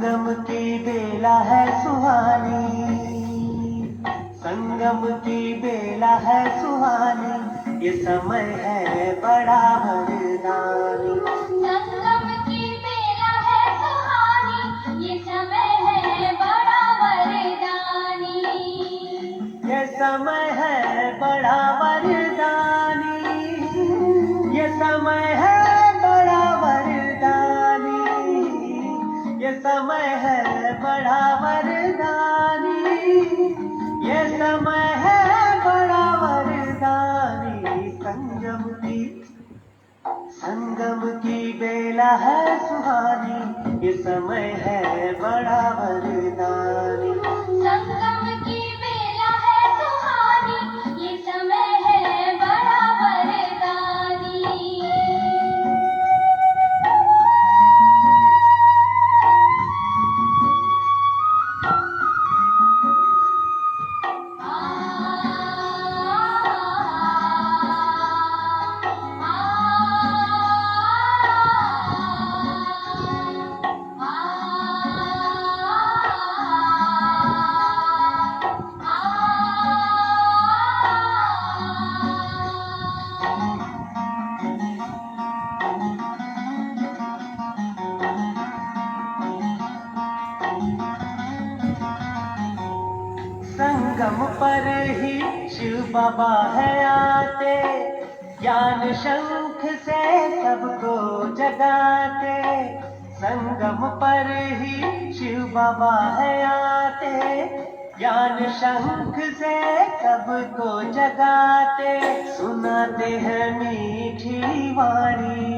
संगम की बेला है सुहानी, संगम की बेला है सुहानी, ये समय है बड़ा वरदानी। संगम की बेला है सुहानी, ये समय है बड़ा वरदानी। ये समय है बड़ा वरदानी, ये समय है बड़ा वरदानी, ये समय है बड़ा वरदानी, ये समय है बड़ा वरदानी। संगम की बेला है सुहानी, ये समय है बड़ा वरदानी। संगम की बेला है सुहानी, ये समय है बड़ा वरदानी। संगम पर ही शिव बाबा है आते, ज्ञान शंख से सबको जगाते। संगम पर ही शिव बाबा है आते, ज्ञान शंख से सबको जगाते। सुनाते हैं मीठी वाणी,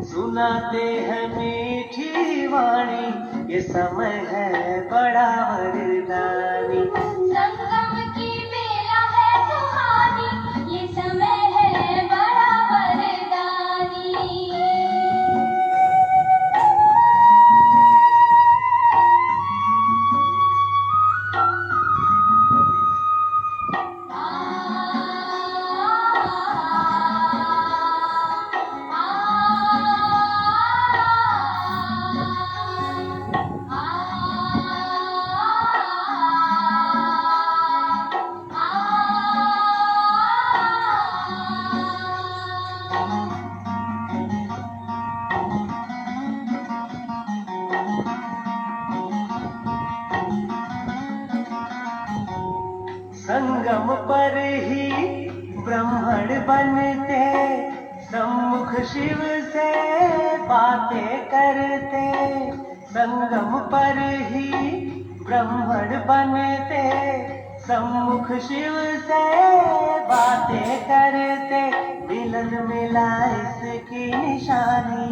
सुनाते हैं मीठी वाणी, ये समय है बड़ा वरदानी। संगम की बेला है सुहानी, ये समय है बड़ा वरदानी। संगम पर ही ब्राह्मण बनते, सम्मुख शिव से बातें करते। संगम पर ही ब्राह्मण बनते, सम्मुख शिव से बातें करते। मिलन मिला इसकी निशानी,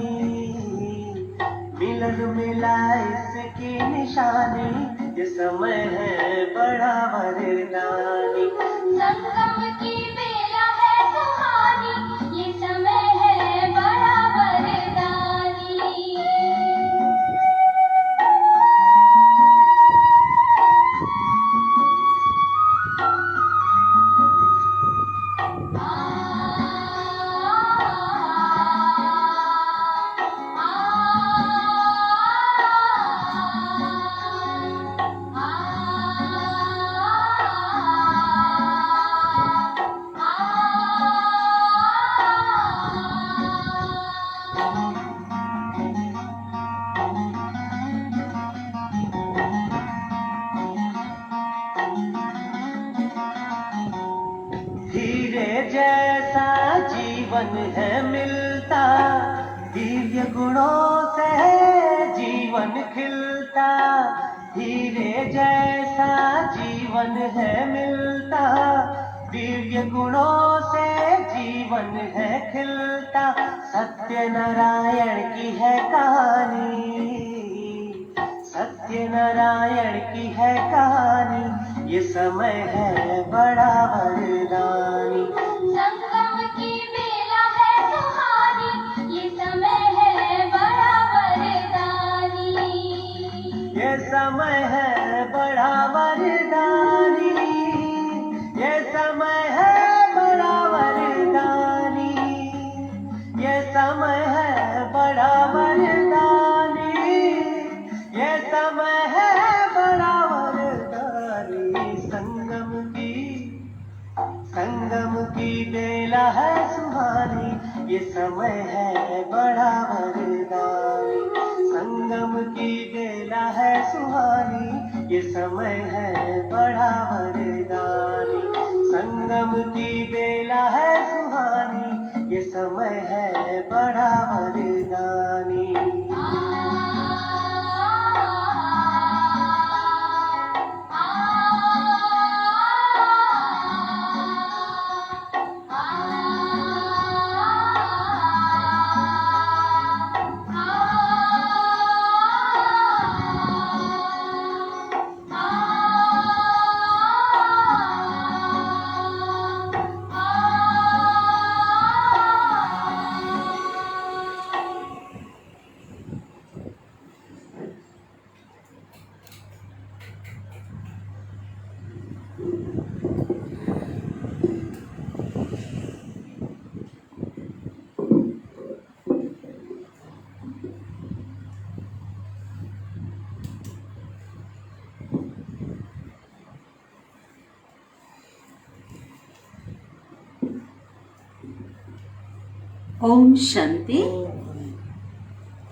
मिलन मिला इसकी निशानी, ये समय है बड़ा वरदानी। संगम की बेला है सुहानी, ये समय है बड़ा वरदानी। हीरे जैसा जीवन है मिलता, दिव्य गुणों से जीवन खिलता। हीरे जैसा जीवन है मिलता, दिव्य गुणों से जीवन है खिलता। सत्य नारायण की है कहानी, सत्य नारायण की है कहानी, ये समय है बड़ा वरदानी। संगम की बेला है सुहानी, ये समय है बड़ा वरदानी। ये समय है बड़ा वरदानी, ये समय है बड़ा वरदानी, ये समय है बड़ा वरदानी, ये समय है बड़ा वरदानी। संगम की बेला है सुहानी, ये समय है बड़ा वरदानी। संगम की बेला है सुहानी, ये समय है बड़ा वरदानी। ओम शांति।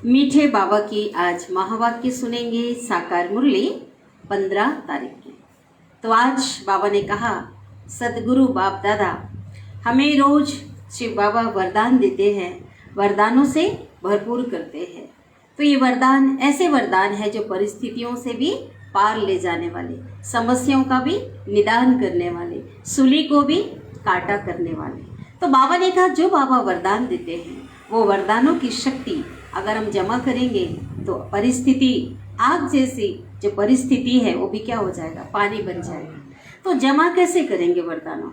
मीठे बाबा की आज महावाक्य सुनेंगे, साकार मुरली 15 तारीख की। तो आज बाबा ने कहा, सदगुरु बाप दादा हमें रोज शिव बाबा वरदान देते हैं, वरदानों से भरपूर करते हैं। तो ये वरदान ऐसे वरदान है जो परिस्थितियों से भी पार ले जाने वाले, समस्याओं का भी निदान करने वाले, सूली को भी काटा करने वाले। तो बाबा ने कहा जो बाबा वरदान देते हैं वो वरदानों की शक्ति अगर हम जमा करेंगे तो परिस्थिति, आग जैसी जो परिस्थिति है वो भी क्या हो जाएगा, पानी बन जाएगा। तो जमा कैसे करेंगे वरदानों?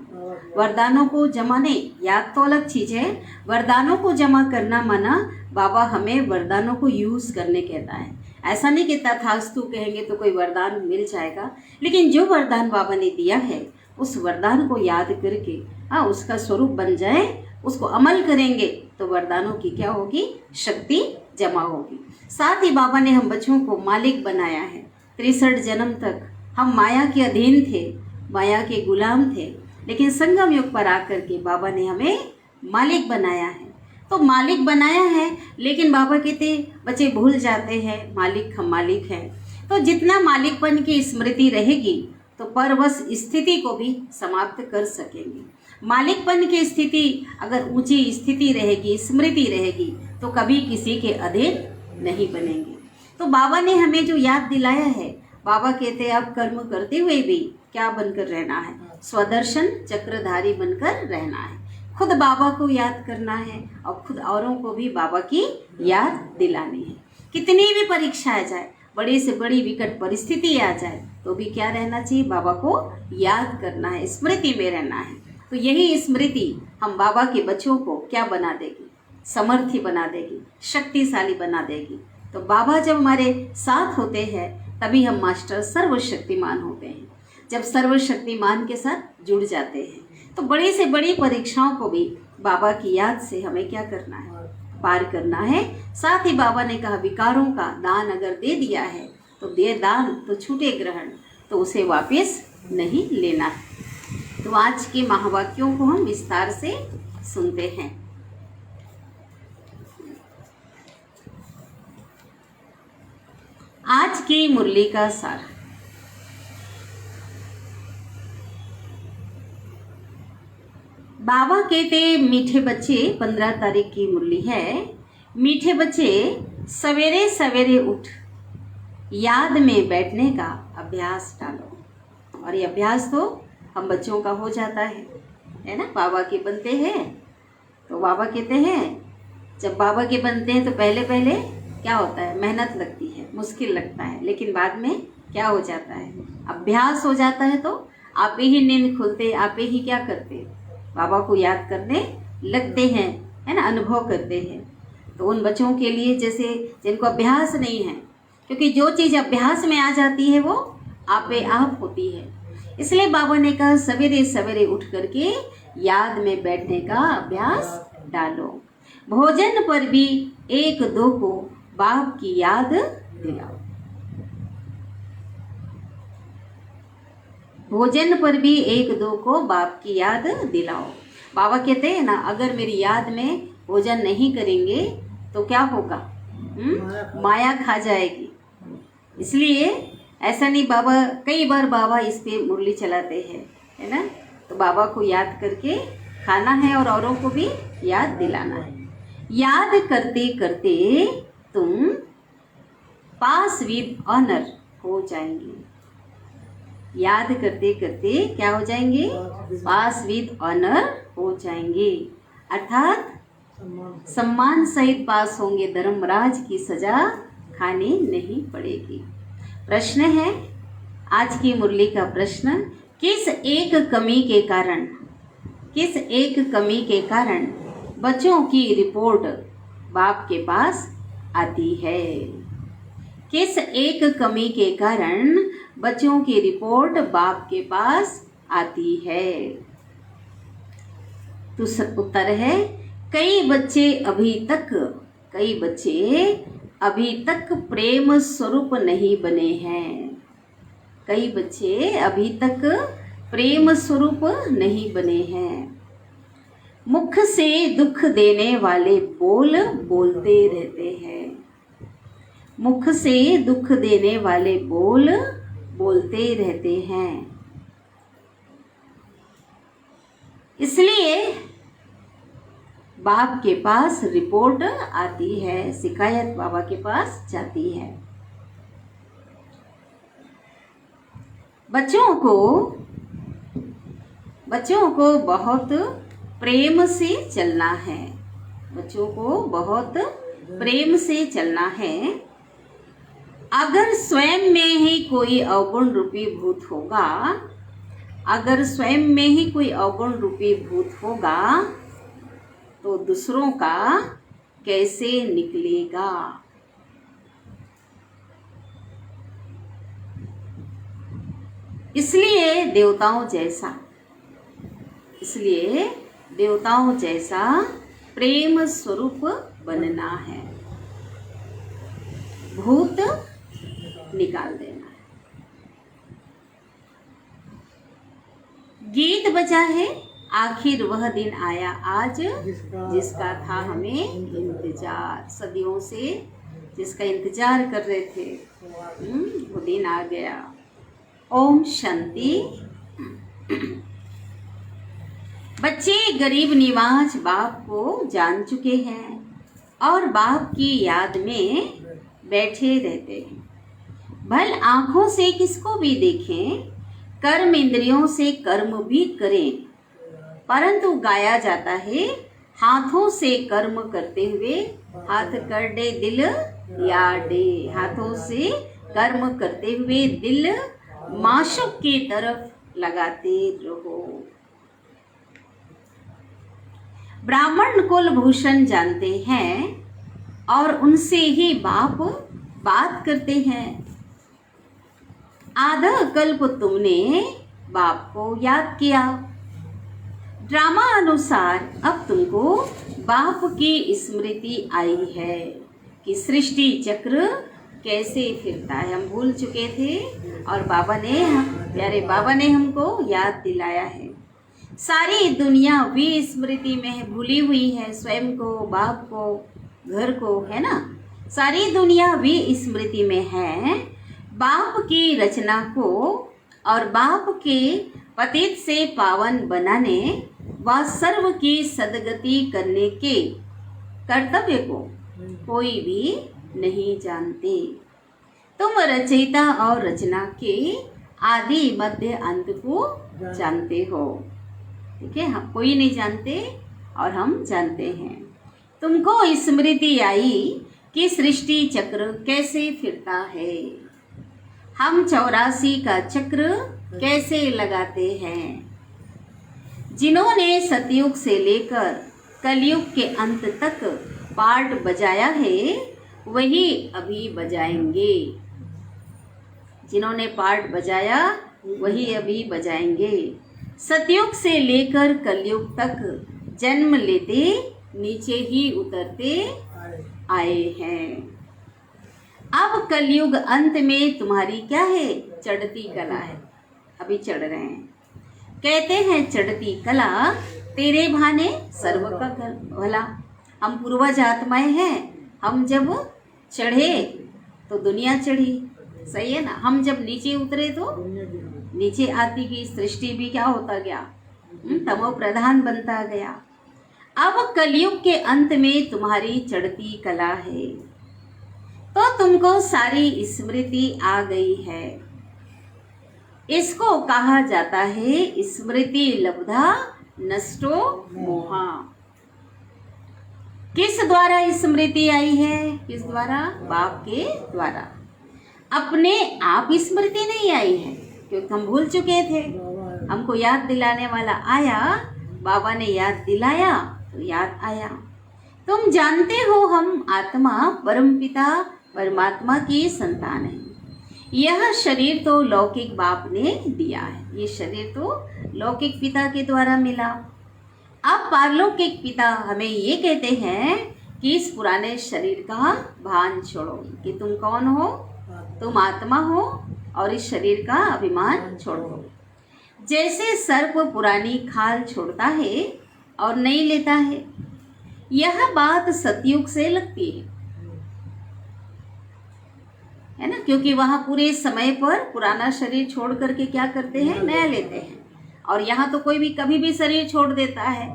वरदानों को जमा नहीं, याद तो अलग चीज है, वरदानों को जमा करना माना बाबा हमें वरदानों को यूज करने कहता है। ऐसा नहीं कहता थास्तु कहेंगे तो कोई वरदान मिल जाएगा, लेकिन जो वरदान बाबा ने दिया है उस वरदान को याद करके उसका स्वरूप बन जाए, उसको अमल करेंगे तो वरदानों की क्या होगी, शक्ति जमा होगी। साथ ही बाबा ने हम बच्चों को मालिक बनाया है। 63 जन्म तक हम माया के अधीन थे, माया के गुलाम थे, लेकिन संगम युग पर आकर के बाबा ने हमें मालिक बनाया है। तो मालिक बनाया है, लेकिन बाबा कहते बच्चे भूल जाते हैं मालिक हम मालिक हैं। तो जितना मालिकपन की स्मृति रहेगी तो परवश स्थिति को भी समाप्त कर सकेंगे। मालिकपन की स्थिति अगर ऊंची स्थिति रहेगी, स्मृति रहेगी, तो कभी किसी के अधीन नहीं बनेंगे। तो बाबा ने हमें जो याद दिलाया है, बाबा कहते हैं अब कर्म करते हुए भी क्या बनकर रहना है, स्वदर्शन चक्रधारी बनकर रहना है। खुद बाबा को याद करना है और खुद औरों को भी बाबा की याद दिलानी है। कितनी भी परीक्षा आ जाए, बड़ी से बड़ी विकट परिस्थिति आ जाए, तो भी क्या रहना चाहिए, बाबा को याद करना है, स्मृति में रहना है। तो यही स्मृति हम बाबा के बच्चों को क्या बना देगी, समर्थी बना देगी, शक्तिशाली बना देगी। तो बाबा जब हमारे साथ होते हैं तभी हम मास्टर सर्वशक्तिमान होते हैं। जब सर्वशक्तिमान के साथ जुड़ जाते हैं तो बड़ी से बड़ी परीक्षाओं को भी बाबा की याद से हमें क्या करना है, पार करना है। साथ ही बाबा ने कहा विकारों का दान अगर दे दिया है तो दे दान तो छूटे ग्रहण, तो उसे वापस नहीं लेना है। तो आज के महावाक्यों को हम विस्तार से सुनते हैं। आज की मुरली का सार। बाबा कहते मीठे बच्चे, 15 तारीख की मुरली है। मीठे बच्चे सवेरे सवेरे उठ याद में बैठने का अभ्यास डालो। और ये अभ्यास तो हम बच्चों का हो जाता है ना। बाबा के बनते हैं तो बाबा कहते हैं जब बाबा के बनते हैं तो पहले पहले क्या होता है, मेहनत लगती है, मुश्किल लगता है, लेकिन बाद में क्या हो जाता है, अभ्यास हो जाता है। तो आप ही नींद खुलते, आप ही क्या करते, बाबा को याद करने लगते हैं, है ना, अनुभव करते हैं। तो उन बच्चों के लिए जैसे जिनको अभ्यास नहीं है, क्योंकि जो चीज़ अभ्यास में आ जाती है वो आपे आप होती है, इसलिए बाबा ने कहा सवेरे सवेरे उठ करके याद में बैठने का अभ्यास डालो। भोजन पर भी एक दो को बाप की याद दिलाओ। भोजन पर भी एक दो को बाप की याद दिलाओ। बाबा कहते हैं ना, अगर मेरी याद में भोजन नहीं करेंगे तो क्या होगा? माया खा जाएगी। इसलिए ऐसा नहीं, बाबा कई बार बाबा इस पे मुरली चलाते हैं, है ना। तो बाबा को याद करके खाना है और औरों को भी याद दिलाना है। याद करते करते तुम पास विद ऑनर हो जाएंगे। याद करते करते क्या हो जाएंगे? पास विद ऑनर हो जाएंगे, अर्थात सम्मान सहित पास होंगे। धर्मराज की सजा खानी नहीं पड़ेगी। प्रश्न है आज की मुरली का प्रश्न, किस एक कमी के कारण बच्चों की रिपोर्ट बाप के पास आती है? किस एक कमी के कारण बच्चों की रिपोर्ट बाप के पास आती है? तो उत्तर है, कई बच्चे अभी तक प्रेम स्वरूप नहीं बने हैं। कई बच्चे अभी तक प्रेम स्वरूप नहीं बने हैं। मुख से दुख देने वाले बोल बोलते रहते हैं। मुख से दुख देने वाले बोल बोलते रहते हैं। इसलिए बाप के पास रिपोर्ट आती है, शिकायत बाबा के पास जाती है। बच्चों को बहुत प्रेम से चलना है। बच्चों को बहुत प्रेम से चलना है। अगर स्वयं में ही कोई अवगुण रूपी भूत होगा, अगर स्वयं में ही कोई अवगुण रूपी भूत होगा तो दूसरों का कैसे निकलेगा? इसलिए देवताओं जैसा प्रेम स्वरूप बनना है, भूत निकाल देना है। गीत बजा है, आखिर वह दिन आया आज जिसका था हमें इंतजार, सदियों से जिसका इंतजार कर रहे थे, वो दिन आ गया। ओम शांति। बच्चे गरीब निवाज बाप को जान चुके हैं और बाप की याद में बैठे रहते हैं। भल आंखों से किसको भी देखें, कर्म इंद्रियों से कर्म भी करें, परंतु गाया जाता है हाथों से कर्म करते हुए हाथ कर दे दिल याडे। हाथों से कर्म करते हुए दिल माशूक की तरफ लगाते रहो। ब्राह्मण कुल भूषण जानते हैं और उनसे ही बाप बात करते हैं। आधा कल्प तुमने बाप को याद किया, ड्रामा अनुसार अब तुमको बाप की स्मृति आई है कि सृष्टि चक्र कैसे फिरता है। हम भूल चुके थे और प्यारे बाबा ने हमको याद दिलाया है। सारी दुनिया विस्मृति में भूली हुई है, स्वयं को, बाप को, घर को, है ना। सारी दुनिया विस्मृति में है। बाप की रचना को और बाप के पतित से पावन बनाने व सर्व की सदगति करने के कर्तव्य को कोई भी नहीं जानते। तुम रचयिता और रचना के आदि मध्य अंत को जानते हो, ठीक है। हम कोई नहीं जानते और हम जानते हैं। तुमको स्मृति आई कि सृष्टि चक्र कैसे फिरता है, हम 84 का चक्र कैसे लगाते हैं। जिन्होंने सतयुग से लेकर कलयुग के अंत तक पार्ट बजाया है वही अभी बजाएंगे। जिन्होंने पार्ट बजाया वही अभी बजाएंगे। सतयुग से लेकर कलयुग तक जन्म लेते नीचे ही उतरते आए हैं। अब कलयुग अंत में तुम्हारी क्या है, चढ़ती कला है, अभी चढ़ रहे हैं। कहते हैं चढ़ती कला तेरे भाने सर्व का भला। हम पूर्वज आत्माएं हैं, हम जब चढ़े तो दुनिया चढ़ी, सही है ना। हम जब नीचे उतरे तो नीचे आती गई, सृष्टि भी क्या होता गया, तमो प्रधान बनता गया। अब कलयुग के अंत में तुम्हारी चढ़ती कला है, तो तुमको सारी स्मृति आ गई है। इसको कहा जाता है स्मृति लब्धा नष्टो मोहा। किस द्वारा स्मृति आई है? किस द्वारा? बाप के द्वारा। अपने आप स्मृति नहीं आई है, क्योंकि हम भूल चुके थे। हमको याद दिलाने वाला आया, बाबा ने याद दिलाया तो याद आया। तुम जानते हो हम आत्मा परमपिता परमात्मा की संतान है। यह शरीर तो लौकिक बाप ने दिया है, ये शरीर तो लौकिक पिता के द्वारा मिला। अब पारलौकिक पिता हमें ये कहते हैं कि इस पुराने शरीर का भान छोड़ो, कि तुम कौन हो, तुम आत्मा हो, और इस शरीर का अभिमान छोड़ो। जैसे सर्प पुरानी खाल छोड़ता है और नहीं लेता है, यह बात सतयुग से लगती है ना, क्योंकि वहाँ पूरे समय पर पुराना शरीर छोड़ करके क्या करते हैं, नया लेते हैं। और यहाँ तो कोई भी कभी भी शरीर छोड़ देता है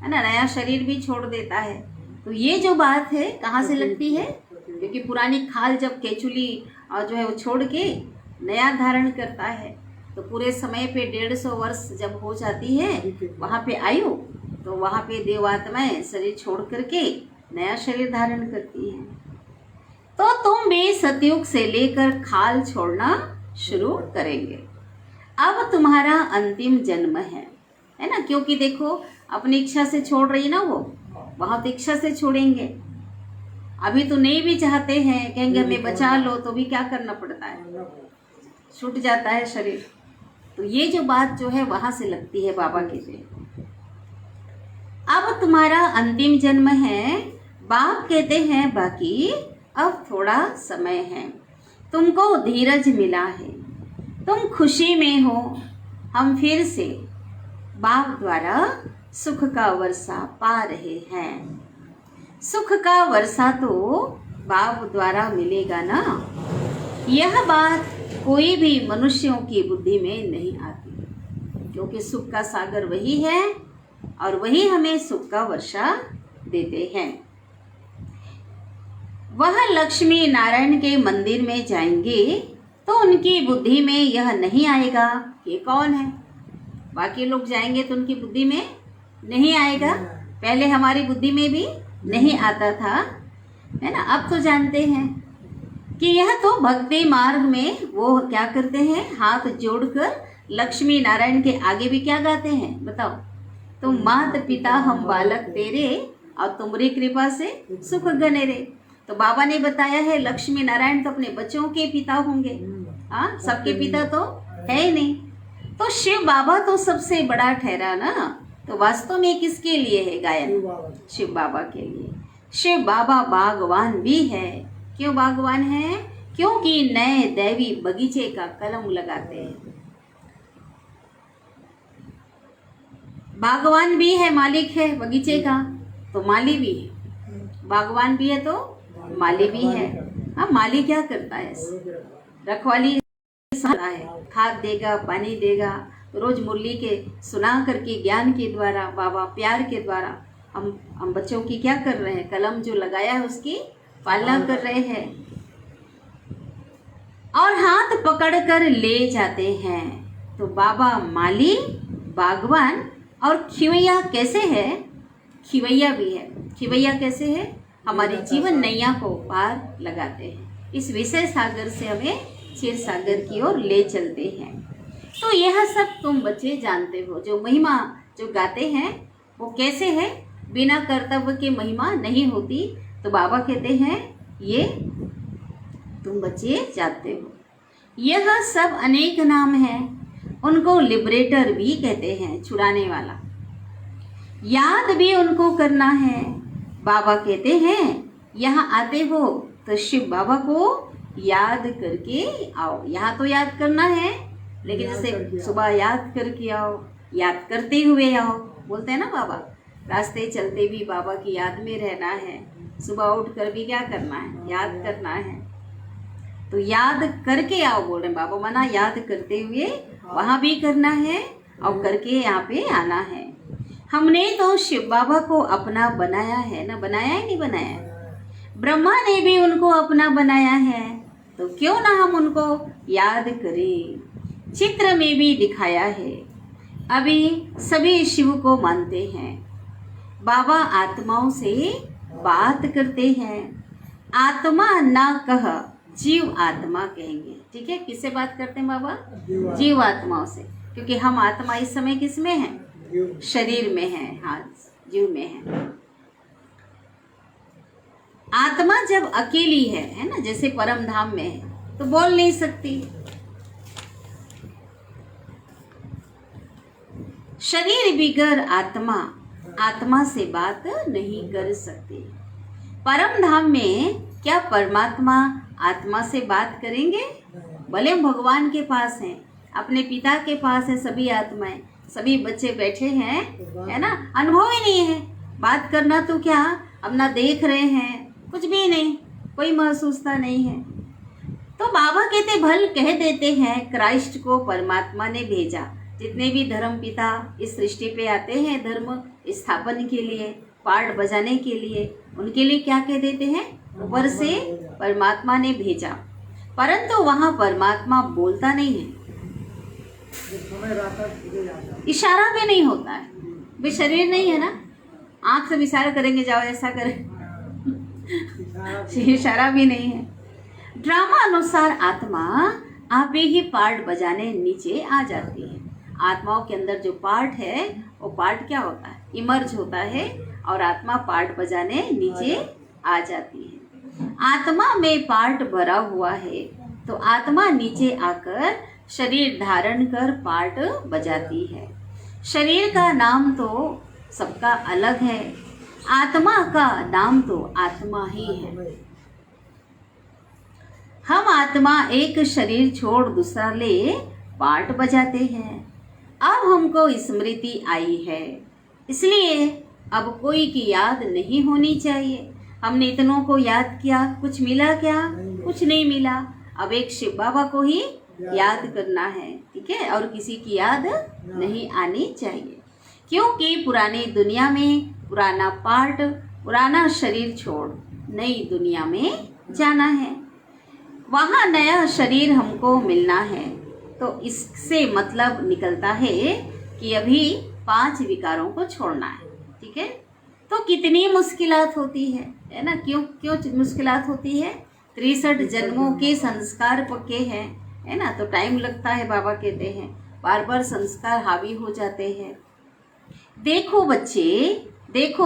ना, नया शरीर भी छोड़ देता है। तो ये जो बात है कहाँ से लगती है, क्योंकि पुरानी खाल जब केचुली जो है वो छोड़ के नया धारण करता है, तो पूरे समय पे 150 वर्ष जब हो जाती है वहाँ पे आयु, तो वहाँ पे देवात्माएं शरीर छोड़ करके नया शरीर धारण करती हैं। तो तुम भी सतयुग से लेकर खाल छोड़ना शुरू करेंगे। अब तुम्हारा अंतिम जन्म है ना, क्योंकि देखो अपनी इच्छा से छोड़ रही ना वो, वहाँ तो इच्छा से छोड़ेंगे। अभी तो नहीं भी चाहते हैं, कहेंगे हमें बचा लो, तो भी क्या करना पड़ता है, छूट जाता है शरीर। तो ये जो बात जो है वहाँ से लगती है बाबा के लिए। अब तुम्हारा अंतिम जन्म है, बाप कहते हैं बाकी अब थोड़ा समय है, तुमको धीरज मिला है, तुम खुशी में हो। हम फिर से बाप द्वारा सुख का वर्षा पा रहे हैं। सुख का वर्षा तो बाप द्वारा मिलेगा ना, यह बात कोई भी मनुष्यों की बुद्धि में नहीं आती, क्योंकि सुख का सागर वही है और वही हमें सुख का वर्षा देते हैं। वह लक्ष्मी नारायण के मंदिर में जाएंगे तो उनकी बुद्धि में यह नहीं आएगा कि कौन है। बाकी लोग जाएंगे तो उनकी बुद्धि में नहीं आएगा, पहले हमारी बुद्धि में भी नहीं आता था, है ना। अब तो जानते हैं कि यह तो भक्ति मार्ग में वो क्या करते हैं, हाथ जोड़कर लक्ष्मी नारायण के आगे भी क्या गाते हैं, बताओ। तुम मात पिता हम बालक तेरे, और तुमरी कृपा से सुख गनेरे। तो बाबा ने बताया है लक्ष्मी नारायण तो अपने बच्चों के पिता होंगे, हाँ, सबके पिता तो है ही नहीं। तो शिव बाबा तो सबसे बड़ा ठहरा ना। तो वास्तव में किसके लिए है गायन? शिव बाबा के लिए। शिव बाबा बागवान भी है। क्यों बागवान है? क्योंकि नए दैवी बगीचे का कलम लगाते हैं। बागवान भी है, मालिक है बगीचे का, तो माली भी है। बागवान भी है तो माली भी है। हाँ, माली क्या करता है? रखवाली है, खाद देगा, पानी देगा। रोज मुरली के सुना करके ज्ञान के द्वारा, बाबा प्यार के द्वारा हम बच्चों की क्या कर रहे हैं, कलम जो लगाया है उसकी पालना कर रहे हैं और हाथ पकड़ कर ले जाते हैं। तो बाबा माली, बागवान और खिवैया कैसे है? खिवैया भी है। खिवैया कैसे है? हमारी जीवन नैया को पार लगाते हैं। इस विषय सागर से हमें क्षीर सागर की ओर ले चलते हैं। तो यह सब तुम बच्चे जानते हो। जो महिमा जो गाते हैं वो कैसे है? बिना कर्तव्य के महिमा नहीं होती। तो बाबा कहते हैं ये तुम बच्चे जानते हो। यह सब अनेक नाम हैं, उनको लिबरेटर भी कहते हैं, छुड़ाने वाला। याद भी उनको करना है। बाबा कहते हैं यहाँ आते हो तो शिव बाबा को याद करके आओ। यहाँ तो याद करना है, लेकिन जैसे सुबह याद करके आओ, याद करते हुए आओ, बोलते हैं ना बाबा। रास्ते चलते भी बाबा की याद में रहना है, सुबह उठ कर भी क्या करना है, याद करना है। तो याद करके आओ बोल रहे बाबा, मना याद करते हुए वहाँ भी करना है और करके यहाँ पे आना है। हमने तो शिव बाबा को अपना बनाया है ना, बनाया है नहीं बनाया? ब्रह्मा ने भी उनको अपना बनाया है, तो क्यों ना हम उनको याद करें। चित्र में भी दिखाया है। अभी सभी शिव को मानते हैं। बाबा आत्माओं से बात करते हैं। आत्मा ना कह, जीव आत्मा कहेंगे। ठीक है, किससे बात करते हैं बाबा? जीव आत्माओं से, क्योंकि हम आत्मा इस समय किस में है? शरीर में है। हाँ, जीव में है। आत्मा जब अकेली है ना, जैसे परम धाम में है, तो बोल नहीं सकती। शरीर बिगर आत्मा आत्मा से बात नहीं कर सकती। परम धाम में क्या परमात्मा आत्मा से बात करेंगे? भले भगवान के पास हैं, अपने पिता के पास है सभी आत्माएं, सभी बच्चे बैठे हैं, है ना, अनुभव ही नहीं है। बात करना तो क्या, अब ना देख रहे हैं, कुछ भी नहीं, कोई महसूसता नहीं है। तो बाबा कहते भल कह देते हैं, क्राइस्ट को परमात्मा ने भेजा। जितने भी धर्म पिता इस सृष्टि पे आते हैं धर्म स्थापन के लिए, पाठ बजाने के लिए, उनके लिए क्या कह देते हैं? ऊपर से परमात्मा ने भेजा। परंतु वहाँ परमात्मा बोलता नहीं है, इशारा भी नहीं होता है। वे शरीर नहीं है ना, आंख से इशारा करेंगे, जाओ ऐसा करें, इशारा भी नहीं है। ड्रामा अनुसार आत्मा आप ही पार्ट बजाने नीचे आ जाती है। आत्माओं के अंदर जो पार्ट है वो पार्ट क्या होता है? इमर्ज होता है और आत्मा पार्ट बजाने नीचे आ जाती है। आत्मा में पार्ट भरा हुआ है तो आत्मा नीचे आकर शरीर धारण कर पार्ट बजाती है। शरीर का नाम तो सबका अलग है, आत्मा का नाम तो आत्मा ही है। हम आत्मा एक शरीर छोड़ दूसरा ले पार्ट बजाते हैं। अब हमको स्मृति आई है, इसलिए अब कोई की याद नहीं होनी चाहिए। हमने इतनों को याद किया, कुछ मिला क्या? कुछ नहीं मिला। अब एक शिव बाबा को ही याद करना है, ठीक है, और किसी की याद नहीं आनी चाहिए। क्योंकि पुरानी दुनिया में पुराना पार्ट, पुराना शरीर छोड़ नई दुनिया में जाना है, वहाँ नया शरीर हमको मिलना है। तो इससे मतलब निकलता है कि अभी 5 विकारों को छोड़ना है, ठीक है। तो कितनी मुश्किलात होती है ना? क्यों मुश्किलात होती है? 63 जन्मों के संस्कार पक्के हैं, है ना, तो टाइम लगता है। बाबा कहते हैं बार बार संस्कार हावी हो जाते हैं। देखो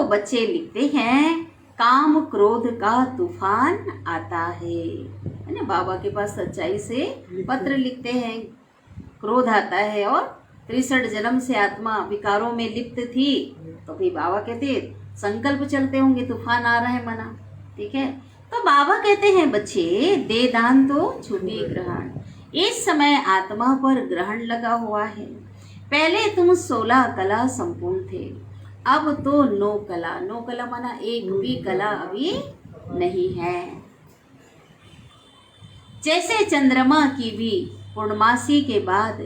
बच्चे लिखते हैं, काम क्रोध का तूफान आता है ना। बाबा के पास सच्चाई से पत्र लिखते हैं, क्रोध आता है और 63 जन्म से आत्मा विकारों में लिप्त थी, तो भी बाबा कहते संकल्प चलते होंगे, तूफान आ रहा है मना, ठीक है। तो बाबा कहते हैं बच्चे, दे दान तो छूटे ग्रहण। इस समय आत्मा पर ग्रहण लगा हुआ है। पहले तुम 16 कला संपूर्ण थे, अब तो 9 कला। 9 कला माना एक भी कला अभी नहीं है। जैसे चंद्रमा की भी पूर्णमासी के बाद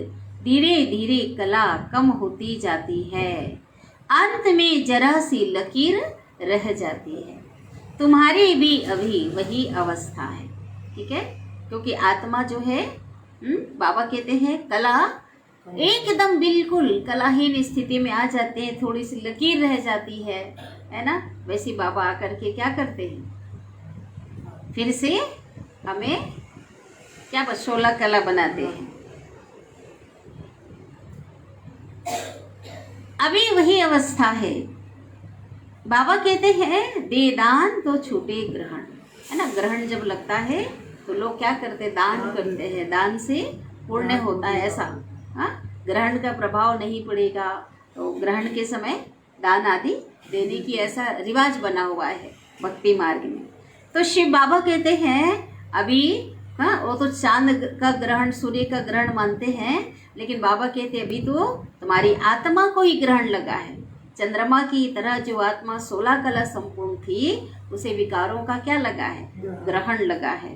धीरे धीरे कला कम होती जाती है, अंत में जरा सी लकीर रह जाती है। तुम्हारी भी अभी वही अवस्था है, ठीक है। क्योंकि आत्मा जो है, बाबा कहते हैं कला एकदम बिल्कुल कलाहीन स्थिति में आ जाते हैं, थोड़ी सी लकीर रह जाती है ना। वैसे बाबा आकर के क्या करते हैं, फिर से हमें क्या 16 कला बनाते हैं। अभी वही अवस्था है। बाबा कहते हैं दे दान तो छूटे ग्रहण, है ना। ग्रहण जब लगता है तो लोग क्या करते हैं, दान करते हैं, दान से पुण्य होता है ऐसा। हाँ, ग्रहण का प्रभाव नहीं पड़ेगा तो ग्रहण के समय दान आदि देने की ऐसा रिवाज बना हुआ है भक्ति मार्ग में। तो शिव बाबा कहते हैं अभी, हाँ, वो तो चांद का ग्रहण, सूर्य का ग्रहण मानते हैं, लेकिन बाबा कहते हैं अभी तो तुम्हारी आत्मा को ही ग्रहण लगा है। चंद्रमा की तरह जो आत्मा 16 कला संपूर्ण थी, उसे विकारों का क्या लगा है? ग्रहण लगा है।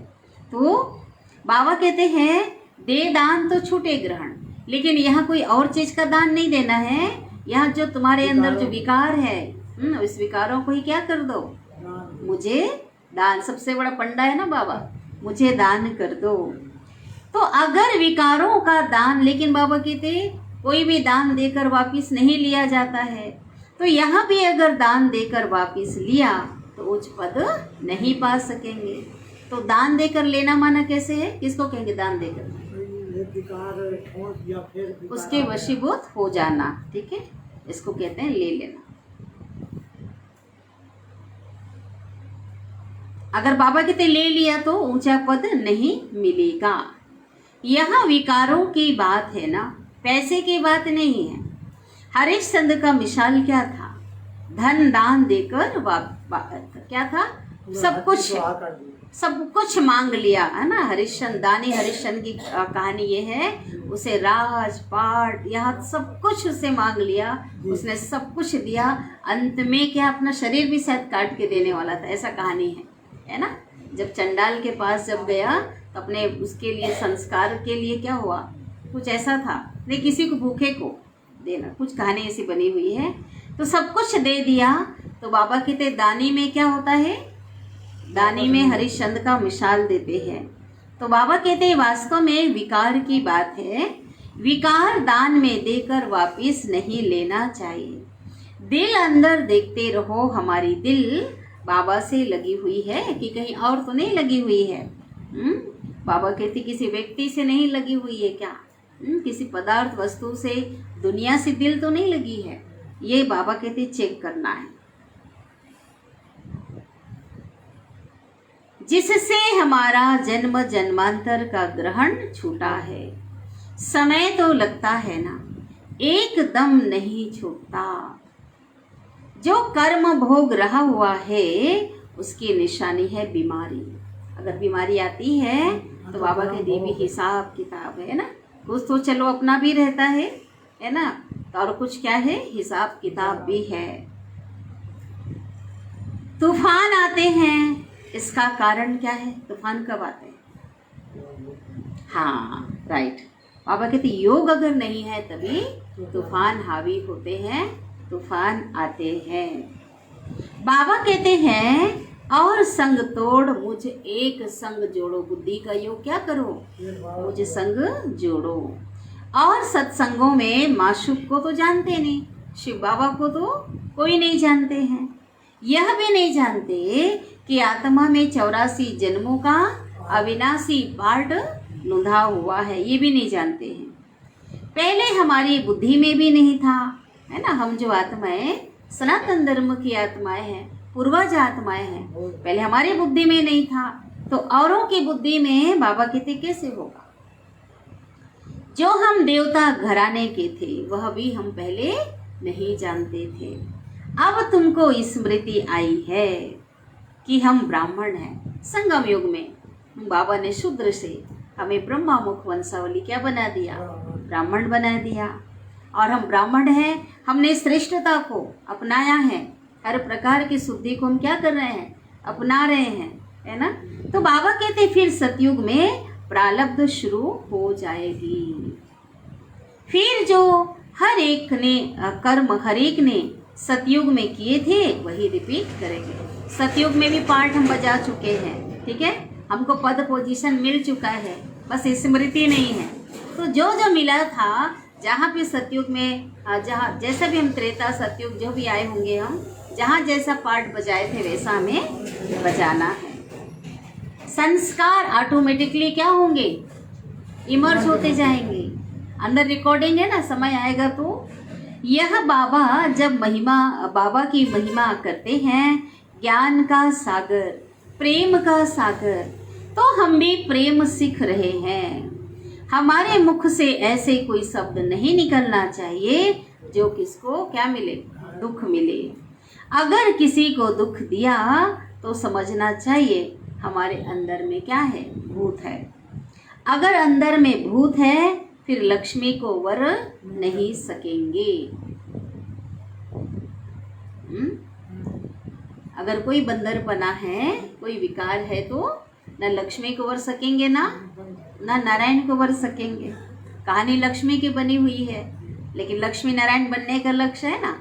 तो बाबा कहते हैं दे दान तो छूटे ग्रहण, लेकिन यहाँ कोई और चीज का दान नहीं देना है। यहाँ जो तुम्हारे अंदर जो विकार है, उस विकारों को ही क्या कर दो? मुझे दान। सबसे बड़ा पंडा है ना बाबा, मुझे दान कर दो। तो अगर विकारों का दान, लेकिन बाबा कहते कोई भी दान देकर वापिस नहीं लिया जाता है, तो यहाँ भी अगर दान देकर वापिस लिया तो उच्च पद नहीं पा सकेंगे। तो दान देकर लेना माना कैसे है? किसको कहेंगे दान देकर? उसके वशीभूत हो जाना, ठीक है, इसको कहते हैं ले लेना। अगर बाबा कहते ले लिया तो ऊंचा पद नहीं मिलेगा। यहाँ विकारों की बात है ना, पैसे की बात नहीं है। हरिश्चंद्र का मिसाल क्या था? धन दान देकर क्या था? सब कुछ मांग लिया, है ना। हरिश्चंद्र, दानी हरिश्चंद्र की कहानी ये है, उसे राज पाट यहाँ सब कुछ उसे मांग लिया, उसने सब कुछ दिया। अंत में क्या अपना शरीर भी शायद काट के देने वाला था, ऐसा कहानी है ना। जब चंडाल के पास जब गया तो अपने उसके लिए संस्कार के लिए क्या हुआ, कुछ ऐसा था, नहीं किसी को भूखे को देना, कुछ कहानी ऐसी बनी हुई है। तो सब कुछ दे दिया। तो बाबा कहते दानी में क्या होता है? दानी में हरिश्चंद्र का मिसाल देते हैं। तो बाबा कहते हैं वास्तव में विकार की बात है। विकार दान में देकर वापिस नहीं लेना चाहिए। दिल अंदर देखते रहो, हमारी दिल बाबा से लगी हुई है कि कहीं और तो नहीं लगी हुई है। बाबा कहते किसी व्यक्ति से नहीं लगी हुई है क्या? किसी पदार्थ वस्तु से, दुनिया से दिल तो नहीं लगी है। ये बाबा कहते चेक करना है। जिससे हमारा जन्म जन्मांतर का ग्रहण छूटा है। समय तो लगता है ना, एकदम नहीं छूटता। जो कर्म भोग रहा हुआ है उसकी निशानी है बीमारी। अगर बीमारी आती है तो बाबा के दी भी हिसाब किताब है ना। कुछ तो चलो अपना भी रहता है ना, तो और कुछ क्या है, हिसाब किताब भी है। तूफान आते हैं, इसका कारण क्या है? तूफान कब आते हैं? हाँ राइट, बाबा कहते योग अगर नहीं है तभी तूफान हावी होते हैं, तूफान आते हैं। बाबा कहते हैं और संग तोड़ मुझ एक संग जोड़ो। बुद्धि का योग क्या करो? मुझे संग जोड़ो। और सत्संगों में माशूक को तो जानते नहीं, शिव बाबा को तो कोई नहीं जानते हैं। यह भी नहीं जानते कि आत्मा में 84 जन्मों का अविनाशी पार्ट लुंधा हुआ है, ये भी नहीं जानते हैं। पहले हमारी बुद्धि में भी नहीं था, है ना। हम जो आत्माएं सनातन धर्म की आत्माएं हैं, पूर्वज आत्माएं हैं, पहले हमारी बुद्धि में नहीं था, तो औरों की बुद्धि में बाबा कहते कैसे होगा? जो हम देवता घराने के थे वह भी हम पहले नहीं जानते थे। अब तुमको स्मृति आई है कि हम ब्राह्मण हैं। संगम युग में बाबा ने शूद्र से हमें ब्रह्मा मुख वंशावली क्या बना दिया? ब्राह्मण बना दिया। और हम ब्राह्मण हैं, हमने श्रेष्ठता को अपनाया है, हर प्रकार की शुद्धि को हम क्या कर रहे हैं? अपना रहे हैं, है ना। तो बाबा कहते फिर सतयुग में प्रारब्ध शुरू हो जाएगी। फिर जो हर एक ने कर्म हर एक ने सतयुग में किए थे वही रिपीट करेंगे। सतयुग में भी पार्ट हम बजा चुके हैं, ठीक है, हमको पद पोजीशन मिल चुका है, बस स्मृति नहीं है। तो जो जो मिला था, जहाँ भी सतयुग में, जहाँ जैसा भी हम त्रेता सतयुग जो भी आए होंगे, हम जहाँ जैसा पार्ट बजाए थे वैसा हमें बजाना है। संस्कार ऑटोमेटिकली क्या होंगे? इमर्ज होते जाएंगे, अंदर रिकॉर्डिंग है ना, समय आएगा तो। यह बाबा जब बाबा की महिमा करते हैं, ज्ञान का सागर, प्रेम का सागर, तो हम भी प्रेम सीख रहे हैं। हमारे मुख से ऐसे कोई शब्द नहीं निकलना चाहिए जो किसको क्या मिले? दुख मिले। अगर किसी को दुख दिया तो समझना चाहिए हमारे अंदर में क्या है? भूत है। अगर अंदर में भूत है फिर लक्ष्मी को वर नहीं सकेंगे। अगर कोई बंदरपना है, कोई विकार है, तो न लक्ष्मी को वर सकेंगे ना नारायण को वर सकेंगे। कहानी लक्ष्मी की बनी हुई है, लेकिन लक्ष्मी नारायण बनने का लक्ष्य है ना।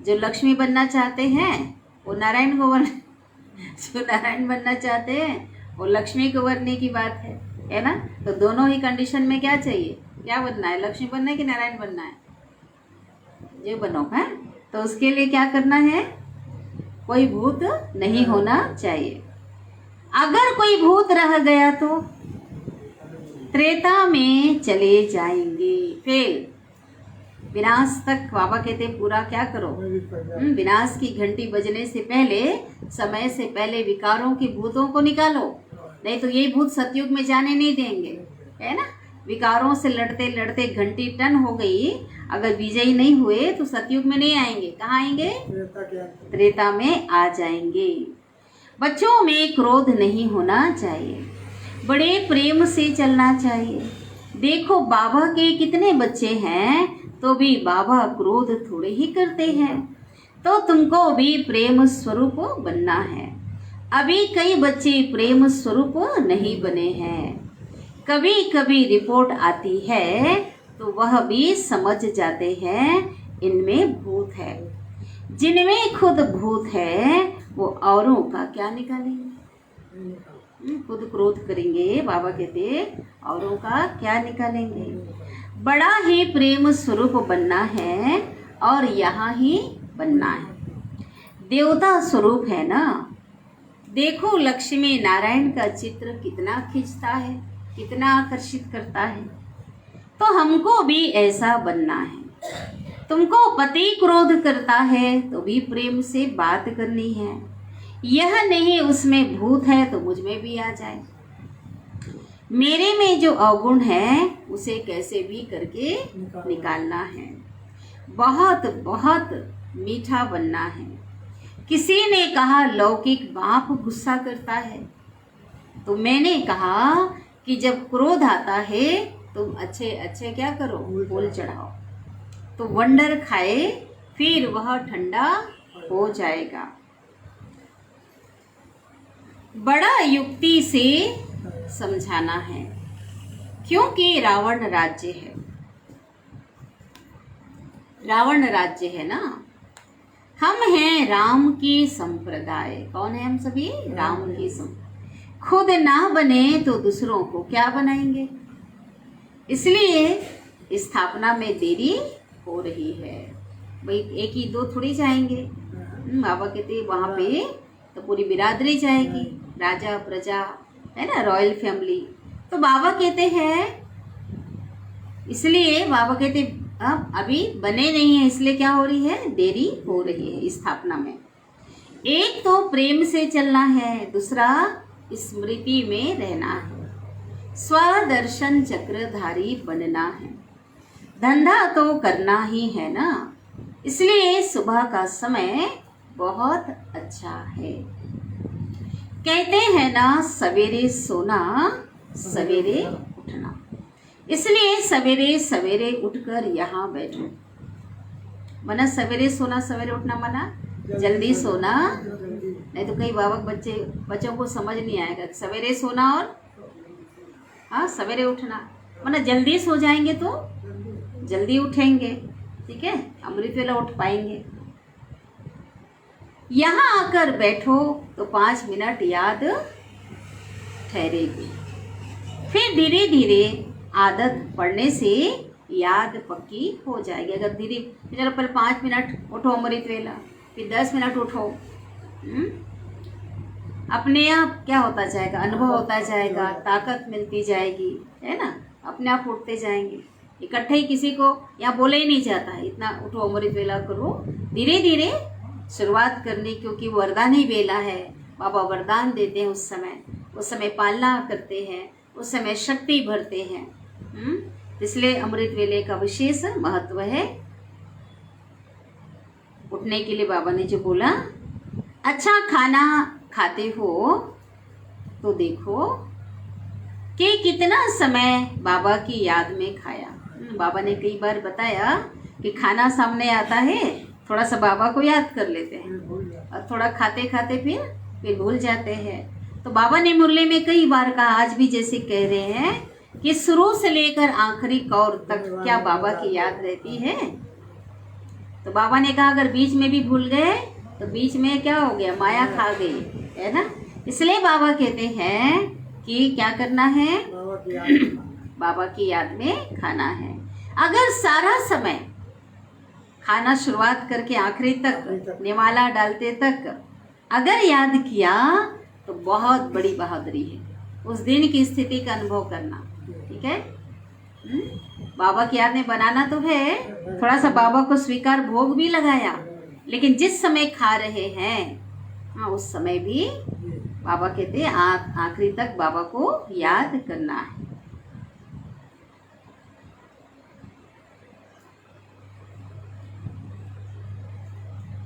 जो लक्ष्मी बनना चाहते हैं वो नारायण को वर, जो नारायण बनना चाहते हैं वो लक्ष्मी को वरने की बात है ना। तो दोनों ही कंडीशन में क्या चाहिए, क्या बनना है, लक्ष्मी बनना है कि नारायण बनना है, ये बनो है। तो उसके लिए क्या करना है, कोई भूत नहीं होना चाहिए। अगर कोई भूत रह गया तो त्रेता में चले जाएंगे, फेल, विनाश तक। बाबा कहते पूरा क्या करो, विनाश की घंटी बजने से पहले, समय से पहले विकारों की भूतों को निकालो, नहीं तो ये भूत सतयुग में जाने नहीं देंगे, है ना। विकारों से लड़ते लड़ते घंटी टन हो गई, अगर विजयी नहीं हुए तो सतयुग में नहीं आएंगे। कहाँ आएंगे, त्रेता में आ जाएंगे। बच्चों में क्रोध नहीं होना चाहिए, बड़े प्रेम से चलना चाहिए। देखो बाबा के कितने बच्चे हैं, तो भी बाबा क्रोध थोड़े ही करते हैं। तो तुमको भी प्रेम स्वरूप बनना है। अभी कई बच्चे प्रेम स्वरूप नहीं बने हैं। कभी कभी रिपोर्ट आती है तो वह भी समझ जाते हैं इनमें भूत है। जिनमें खुद भूत है वो औरों का क्या निकालेंगे। खुद क्रोध करेंगे, बाबा कहते औरों का क्या निकालेंगे। बड़ा ही प्रेम स्वरूप बनना है और यहाँ ही बनना है। देवता स्वरूप है ना। देखो लक्ष्मी नारायण का चित्र कितना खींचता है, कितना आकर्षित करता है। तो हमको भी ऐसा बनना है। तुमको पति क्रोध करता है तो भी प्रेम से बात करनी है। यह नहीं उसमें भूत है तो मुझ में भी आ जाए। मेरे में जो अवगुण है उसे कैसे भी करके निकालना है। बहुत बहुत मीठा बनना है। किसी ने कहा लौकिक बाप गुस्सा करता है, तो मैंने कहा कि जब क्रोध आता है तुम अच्छे अच्छे क्या करो, फूल चढ़ाओ, तो वंडर खाए, फिर वह ठंडा हो जाएगा। बड़ा युक्ति से समझाना है, क्योंकि रावण राज्य है। रावण राज्य है ना। हम हैं राम की संप्रदाय। कौन है हम सभी, राम की संप्रदाय। खुद ना बने तो दूसरों को क्या बनाएंगे। इसलिए स्थापना में देरी हो रही है। भाई एक ही दो थोड़ी जाएंगे। बाबा कहते वहां पे तो पूरी बिरादरी जाएगी, राजा प्रजा है ना, रॉयल फैमिली। तो बाबा कहते हैं, इसलिए बाबा कहते अब अभी बने नहीं है, इसलिए क्या हो रही है, देरी हो रही है स्थापना में। एक तो प्रेम से चलना है, दूसरा स्मृति में रहना है, स्वदर्शन चक्रधारी बनना है। धंधा तो करना ही है ना, इसलिए सुबह का समय बहुत अच्छा है। कहते हैं ना सवेरे सोना सवेरे उठना, इसलिए सवेरे सवेरे उठकर यहाँ बैठो। मना सवेरे सोना सवेरे उठना, मना जल्दी सोना, नहीं तो कई बाबा बच्चों को समझ नहीं आएगा। सवेरे सोना और हाँ सवेरे उठना, मना जल्दी सो जाएंगे तो जल्दी उठेंगे, ठीक है, अमृत वेला उठ पाएंगे। यहाँ आकर बैठो तो 5 मिनट याद ठहरेगी, फिर धीरे धीरे आदत पड़ने से याद पक्की हो जाएगी। अगर धीरे चलो पहले 5 मिनट उठो अमृत वेला, फिर 10 मिनट उठो, अपने आप क्या होता जाएगा, अनुभव होता जाएगा, ताकत मिलती जाएगी, है ना, अपने आप उठते जाएंगे। इकट्ठे ही किसी को यहाँ बोले ही नहीं जाता है इतना उठो अमृत वेला करो। धीरे धीरे शुरुआत करनी, क्योंकि वरदान ही वेला है। बाबा वरदान देते हैं, उस समय पालना करते हैं, उस समय शक्ति भरते हैं। इसलिए अमृत वेले का विशेष महत्व है। उठने के लिए बाबा ने जो बोला, अच्छा खाना खाते हो तो देखो कि कितना समय बाबा की याद में खाया। बाबा ने कई बार बताया कि खाना सामने आता है थोड़ा सा बाबा को याद कर लेते हैं और थोड़ा खाते खाते फिर भूल जाते हैं। तो बाबा ने मुरली में कई बार कहा, आज भी जैसे कह रहे हैं कि शुरू से लेकर आखिरी कौर तक क्या बाबा की याद रहती है। तो बाबा ने कहा अगर बीच में भी भूल गए तो बीच में क्या हो गया, माया खा गई, है ना। इसलिए बाबा कहते हैं कि क्या करना है, बाबा की याद में खाना है। अगर सारा समय खाना शुरुआत करके आखिरी तक, निवाला डालते तक अगर याद किया तो बहुत बड़ी बहादुरी है, उस दिन की स्थिति का अनुभव करना। ठीक है, बाबा की याद में बनाना तो है, थोड़ा सा बाबा को स्वीकार भोग भी लगाया, लेकिन जिस समय खा रहे हैं हाँ उस समय भी बाबा कहते हैं आखिरी तक बाबा को याद करना है।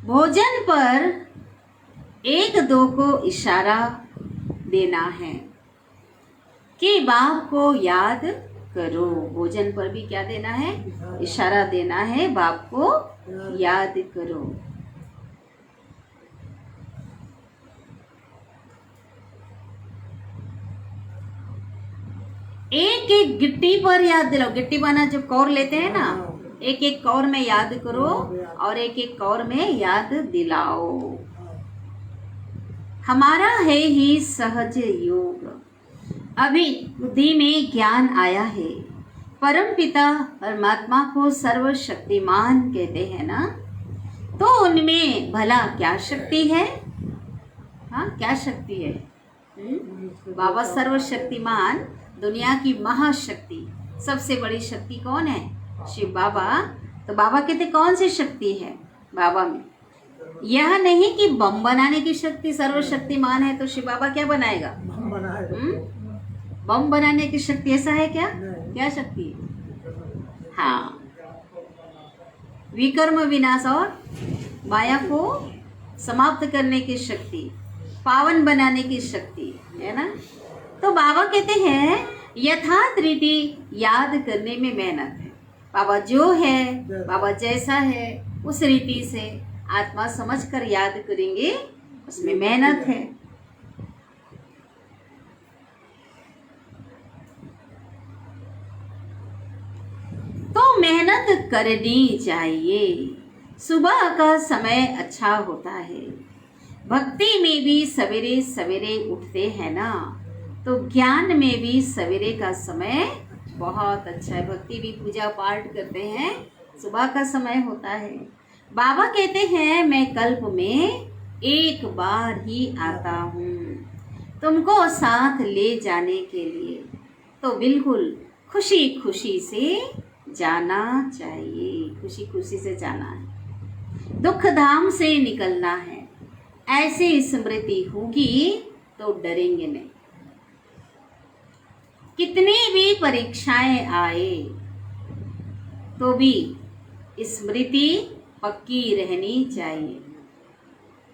भोजन पर 1-2 को इशारा देना है कि बाप को याद करो। भोजन पर भी क्या देना है, इशारा देना है, बाप को याद करो। एक एक गिट्टी पर याद दिलाओ। गिट्टी बना जब कौर लेते हैं ना, एक एक कौर में याद करो और एक एक कौर में याद दिलाओ। हमारा है ही सहज योग, अभी बुद्धि में ज्ञान आया है। परम पिता परमात्मा को सर्वशक्तिमान कहते हैं ना, तो उनमें भला क्या शक्ति है। हाँ क्या शक्ति है, बाबा सर्वशक्तिमान, दुनिया की महाशक्ति, सबसे बड़ी शक्ति कौन है, शिव बाबा। तो बाबा कहते कौन सी शक्ति है बाबा में। यह नहीं कि बम बनाने की शक्ति सर्वशक्तिमान है तो शिव बाबा क्या बनाएगा, बम बनाने की शक्ति, ऐसा है क्या, क्या शक्ति है। हाँ, विकर्म विनाश और माया को समाप्त करने की शक्ति, पावन बनाने की शक्ति है ना। तो बाबा कहते हैं यथार्थ रीति याद करने में मेहनत है। बाबा जो है, बाबा जैसा है, उस रीति से आत्मा समझकर याद करेंगे, उसमें मेहनत है। तो मेहनत करनी चाहिए। सुबह का समय अच्छा होता है। भक्ति में भी सवेरे सवेरे उठते हैं ना, तो ज्ञान में भी सवेरे का समय बहुत अच्छा है। भक्ति भी पूजा पाठ करते हैं, सुबह का समय होता है। बाबा कहते हैं मैं कल्प में एक बार ही आता हूँ तुमको साथ ले जाने के लिए, तो बिल्कुल खुशी खुशी से जाना चाहिए, खुशी खुशी से जाना है। दुख धाम से निकलना है, ऐसी स्मृति होगी तो डरेंगे नहीं। कितनी भी परीक्षाएं आए तो भी स्मृति पक्की रहनी चाहिए।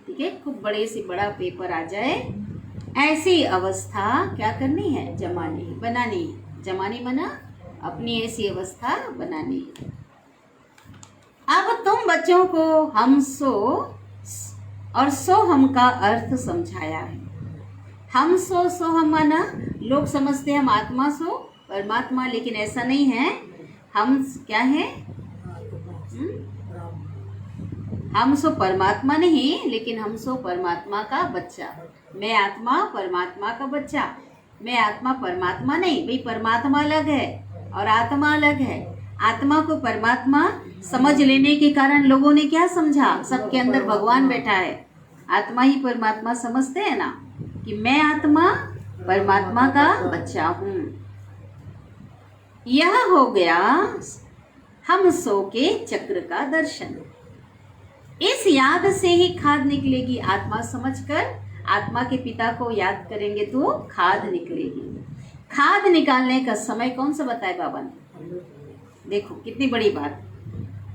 ठीक है, खूब बड़े से बड़ा पेपर आ जाए, ऐसी अवस्था क्या करनी है, जमानी है, बनानी है। जमानी मना अपनी ऐसी अवस्था बनानी है। अब तुम बच्चों को हम सो और सो हम का अर्थ समझाया है। हम सो सो हम माना लोग समझते हैं हम आत्मा सो परमात्मा, लेकिन ऐसा नहीं है। हम क्या है, हम सो परमात्मा नहीं, लेकिन हम सो परमात्मा का बच्चा। मैं आत्मा परमात्मा का बच्चा, मैं आत्मा परमात्मा नहीं। भाई परमात्मा अलग है और आत्मा अलग है। आत्मा को परमात्मा समझ लेने के कारण लोगों ने क्या समझा, सबके अंदर भगवान बैठा है। आत्मा ही परमात्मा समझते हैं ना, कि मैं आत्मा परमात्मा का बच्चा हूँ। यह हो गया हम सो के चक्र का दर्शन। इस याद से ही खाद निकलेगी। आत्मा समझकर आत्मा के पिता को याद करेंगे तो खाद निकलेगी। खाद निकालने का समय कौन सा बताए बाबा ने, देखो कितनी बड़ी बात,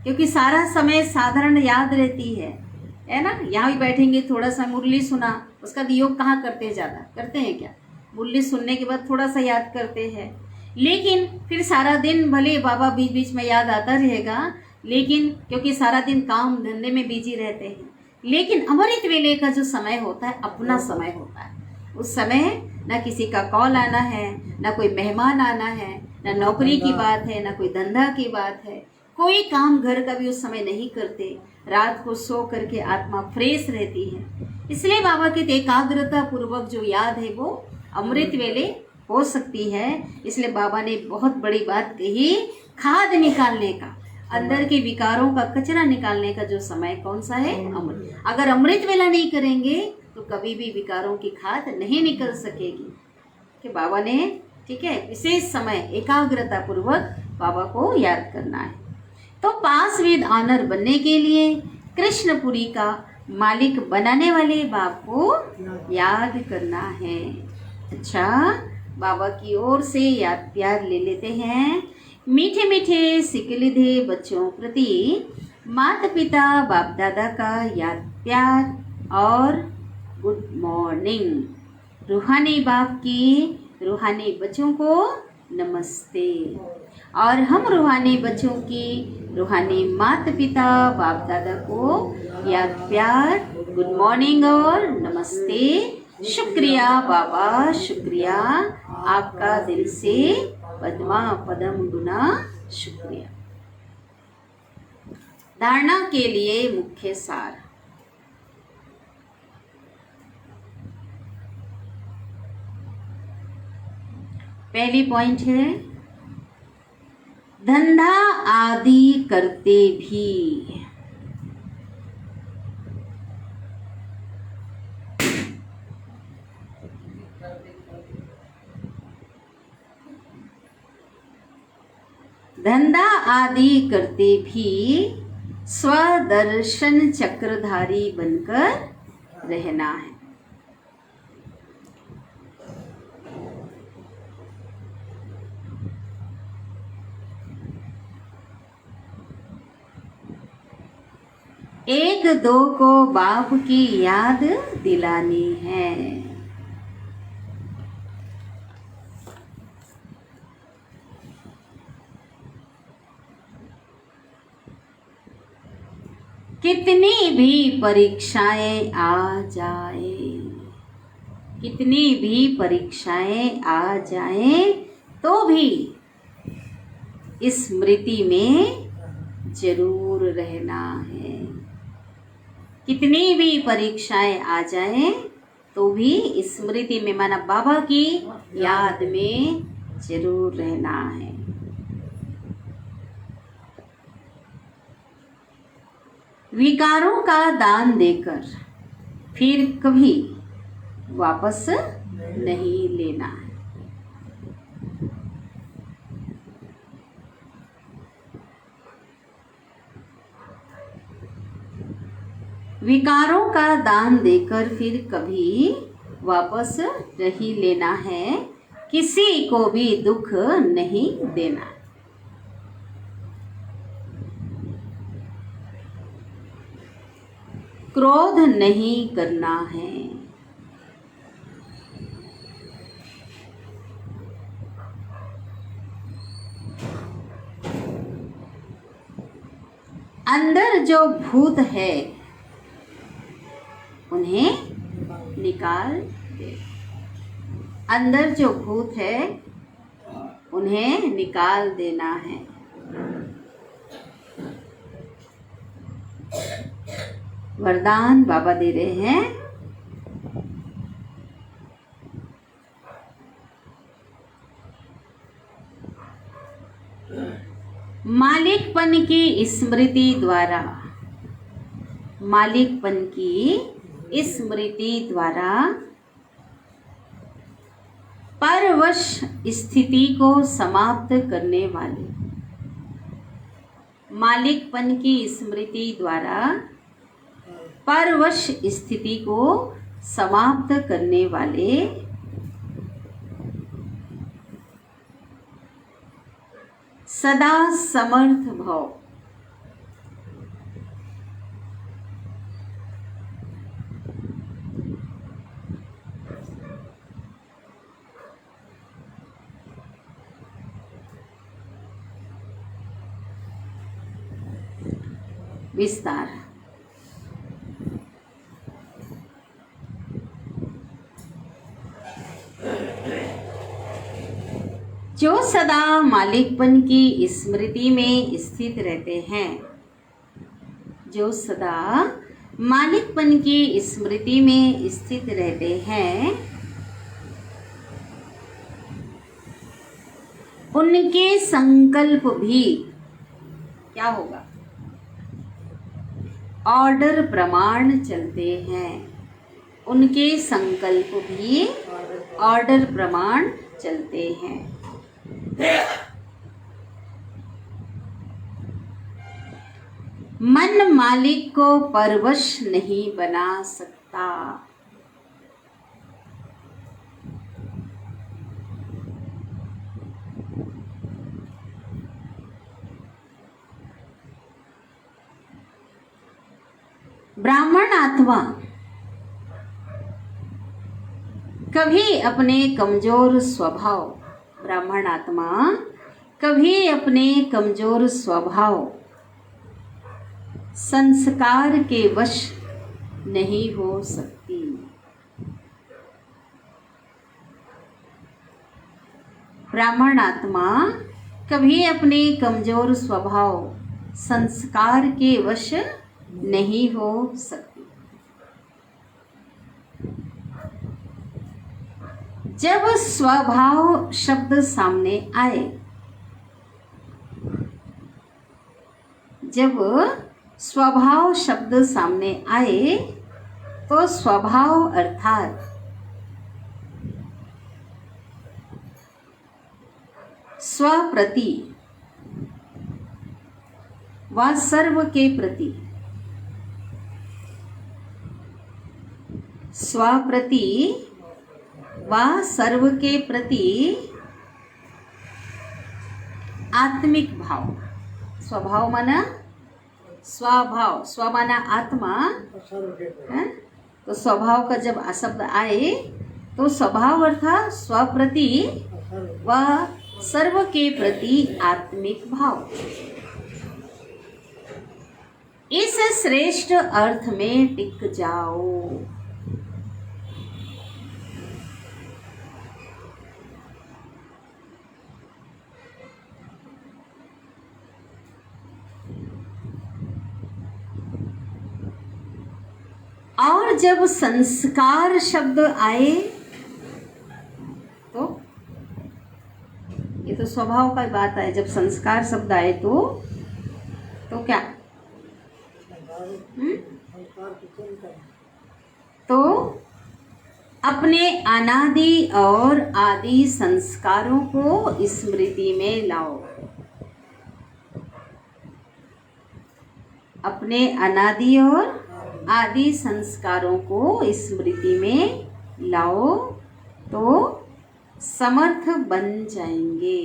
क्योंकि सारा समय साधारण याद रहती है ना। यहाँ भी बैठेंगे, थोड़ा सा मुरली सुना, उसका योग कहाँ करते हैं, ज़्यादा करते हैं क्या, मुरली सुनने के बाद थोड़ा सा याद करते हैं। लेकिन फिर सारा दिन भले बाबा बीच बीच में याद आता रहेगा, लेकिन क्योंकि सारा दिन काम धंधे में बिजी रहते हैं, लेकिन अमृत वेले का जो समय होता है अपना समय होता है। उस समय ना किसी का कॉल आना है, ना कोई मेहमान आना है, ना नौकरी की बात है, ना कोई धंधा की बात है, कोई काम घर का भी उस समय नहीं करते। रात को सो करके आत्मा फ्रेश रहती है। इसलिए बाबा के एकाग्रता पूर्वक जो याद है वो अमृत वेले हो सकती है। इसलिए बाबा ने बहुत बड़ी बात कही, खाद निकालने का, अंदर के विकारों का कचरा निकालने का जो समय कौन सा है? अमृत। अगर अमृत वेला नहीं करेंगे तो कभी भी विकारों की खाद नहीं निकल सकेगी। कि बाबा ने, ठीक है, विशेष समय एकाग्रता पूर्वक बाबा को याद करना है। तो पास विद ऑनर बनने के लिए कृष्णपुरी का मालिक बनाने वाले बाप को याद करना है। अच्छा, बाबा की ओर से याद प्यार ले लेते हैं। मीठे मीठे सिकलिधे बच्चों प्रति माता पिता बाप दादा का याद प्यार और गुड मॉर्निंग। रूहानी बाप की रूहानी बच्चों को नमस्ते। और हम रूहानी बच्चों की रूहानी माता पिता बाप दादा को याद प्यार, गुड मॉर्निंग और नमस्ते। शुक्रिया बाबा, शुक्रिया, आपका दिल से पद्मा पदम गुना शुक्रिया। धारणा के लिए मुख्य सार। पहली पॉइंट है, धंधा आदि करते भी स्वदर्शन चक्रधारी बनकर रहना है। एक दो को बाप की याद दिलानी है। कितनी भी परीक्षाएं आ जाए, कितनी भी परीक्षाएं आ जाएं तो भी स्मृति में जरूर रहना है। कितनी भी परीक्षाएं आ जाएं तो भी स्मृति में, माना बाबा की याद में जरूर रहना है। विकारों का दान देकर फिर कभी वापस नहीं लेना है। विकारों का दान देकर फिर कभी वापस नहीं लेना है। किसी को भी दुख नहीं देना। क्रोध नहीं करना है। अंदर जो भूत है उन्हें निकाल दे। अंदर जो भूत है उन्हें निकाल देना है। वरदान बाबा दे रहे हैं। मालिकपन की स्मृति द्वारा, मालिकपन की स्मृति द्वारा परवश स्थिति को समाप्त करने वाले, मालिकपन की स्मृति द्वारा परवश स्थिति को समाप्त करने वाले सदा समर्थ भव। विस्तार। जो सदा मालिकपन की स्मृति में स्थित रहते हैं, जो सदा मालिकपन की स्मृति में स्थित रहते हैं, उनके संकल्प भी क्या होगा? ऑर्डर प्रमाण चलते हैं। उनके संकल्प भी ऑर्डर प्रमाण चलते हैं। मन मालिक को परवश नहीं बना सकता। ब्राह्मण आत्मा कभी अपने कमजोर स्वभाव, ब्राह्मण आत्मा कभी अपने कमजोर स्वभाव संस्कार के वश नहीं हो सकती। ब्राह्मण आत्मा कभी अपने कमजोर स्वभाव संस्कार के वश नहीं हो सकती। जब स्वभाव शब्द सामने आए, जब स्वभाव शब्द सामने आए तो स्वभाव अर्थात स्वप्रति व सर्व के प्रति, स्वप्रति व सर्व के प्रति आत्मिक भाव, स्वभाव माना स्वभाव, स्व माना आत्मा है? तो स्वभाव का जब शब्द आए तो स्वभाव अर्थात स्वप्रति व सर्व के प्रति आत्मिक भाव। इस श्रेष्ठ अर्थ में टिक जाओ। और जब संस्कार शब्द आए तो ये तो स्वभाव का बात है। जब संस्कार शब्द आए तो क्या? तो अपने अनादि और आदि संस्कारों को स्मृति में लाओ। अपने अनादि और आदि संस्कारों को स्मृति में लाओ तो समर्थ बन जाएंगे।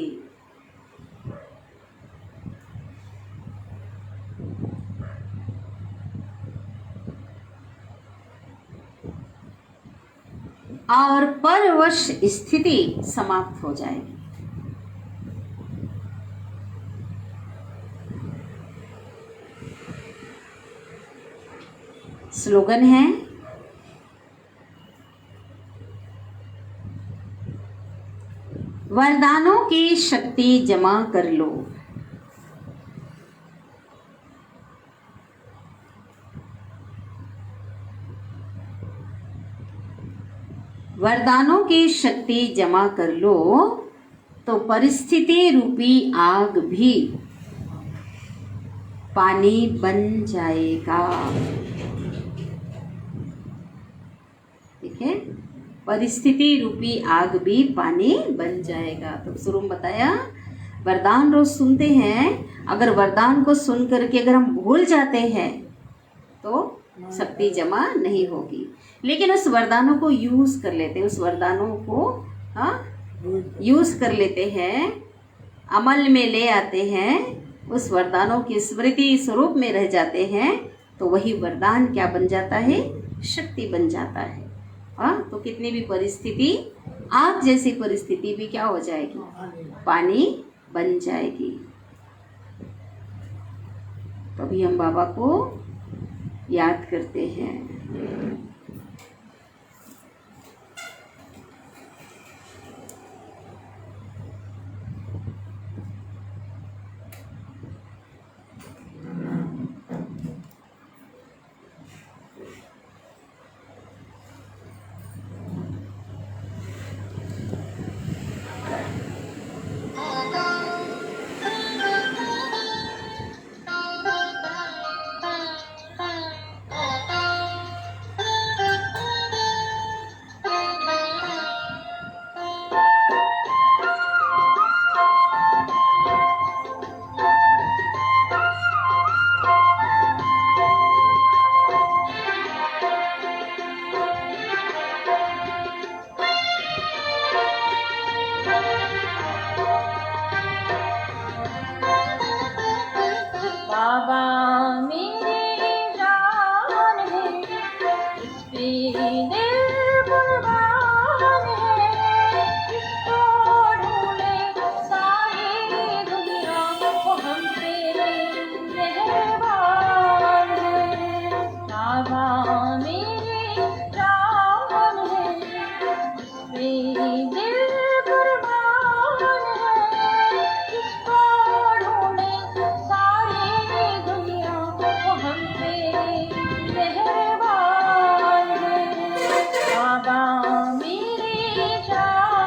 और परवश स्थिति समाप्त हो जाएगी। स्लोगन है, वरदानों की शक्ति जमा कर लो। वरदानों की शक्ति जमा कर लो तो परिस्थिति रूपी आग भी पानी बन जाएगा। ठीक है, परिस्थिति रूपी आग भी पानी बन जाएगा। तो शुरू में बताया वरदान रोज सुनते हैं, अगर वरदान को सुन करके अगर हम भूल जाते हैं तो शक्ति जमा नहीं होगी। लेकिन उस वरदानों को यूज कर लेते हैं, उस वरदानों को यूज कर लेते हैं, अमल में ले आते हैं, उस वरदानों की स्मृति स्वरूप में रह जाते हैं, तो वही वरदान क्या बन जाता है? शक्ति बन जाता है। तो कितनी भी परिस्थिति, आग जैसी परिस्थिति भी क्या हो जाएगी? पानी बन जाएगी। तो कभी हम बाबा को याद करते हैं। बाबा मेरी जान है, इस पे दिल कुर्बान है, इसको ढूंढे सारी दुनिया, वो हम पे मेहरबान है। बाबा मेरी जान है, इस पे दिल कुर्बान है, इसको ढूंढे सारी दुनिया, वो हम पे मेहरबान है। बाबा मेरी जान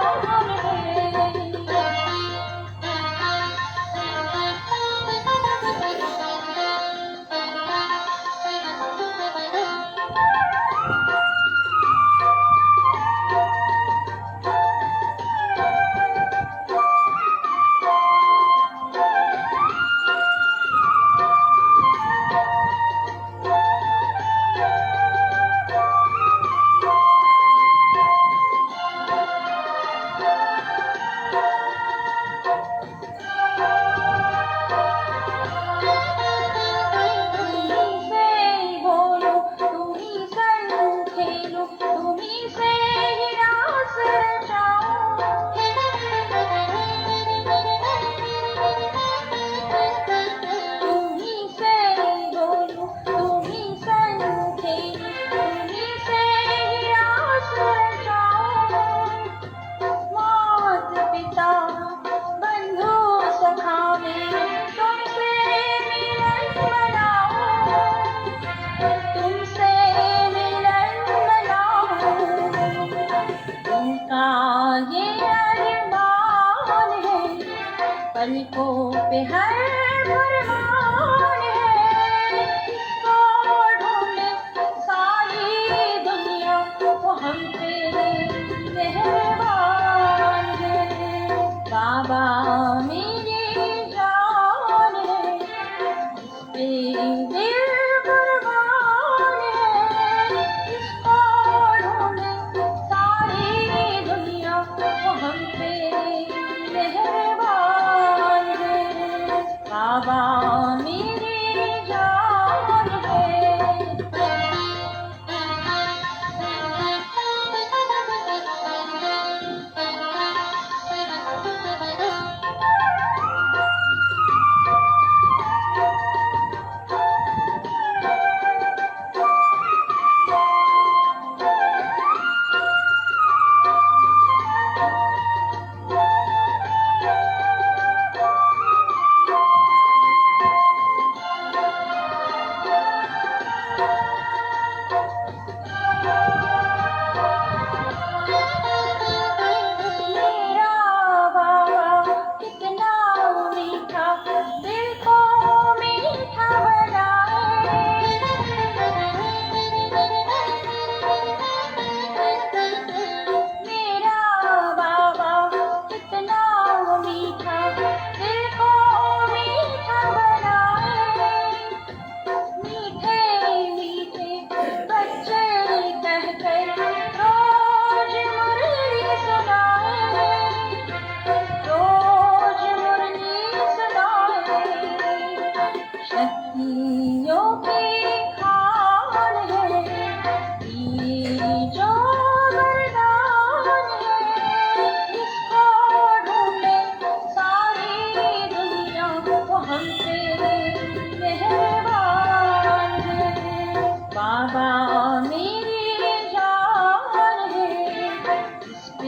पलकों पे हर फरमान है, इसको ढूंढे सारी दुनिया, वो हम पे मेहरबान है। बाबा मेरी जान है, इस पे दिल कुर्बान है, इसको ढूंढे सारी दुनिया, वो हम पे मेहरबान है। बाबा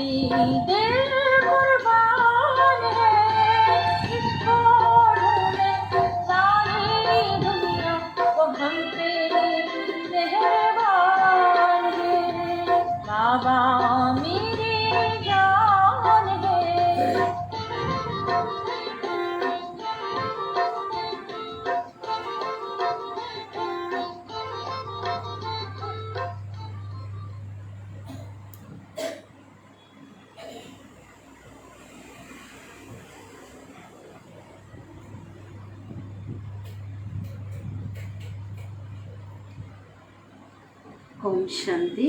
पे दिल कुर्बान है, इसको ढूंढे सारी दुनिया, वो हम पे मेहरबान है। बाबा मेरी जान है। ओम शांति।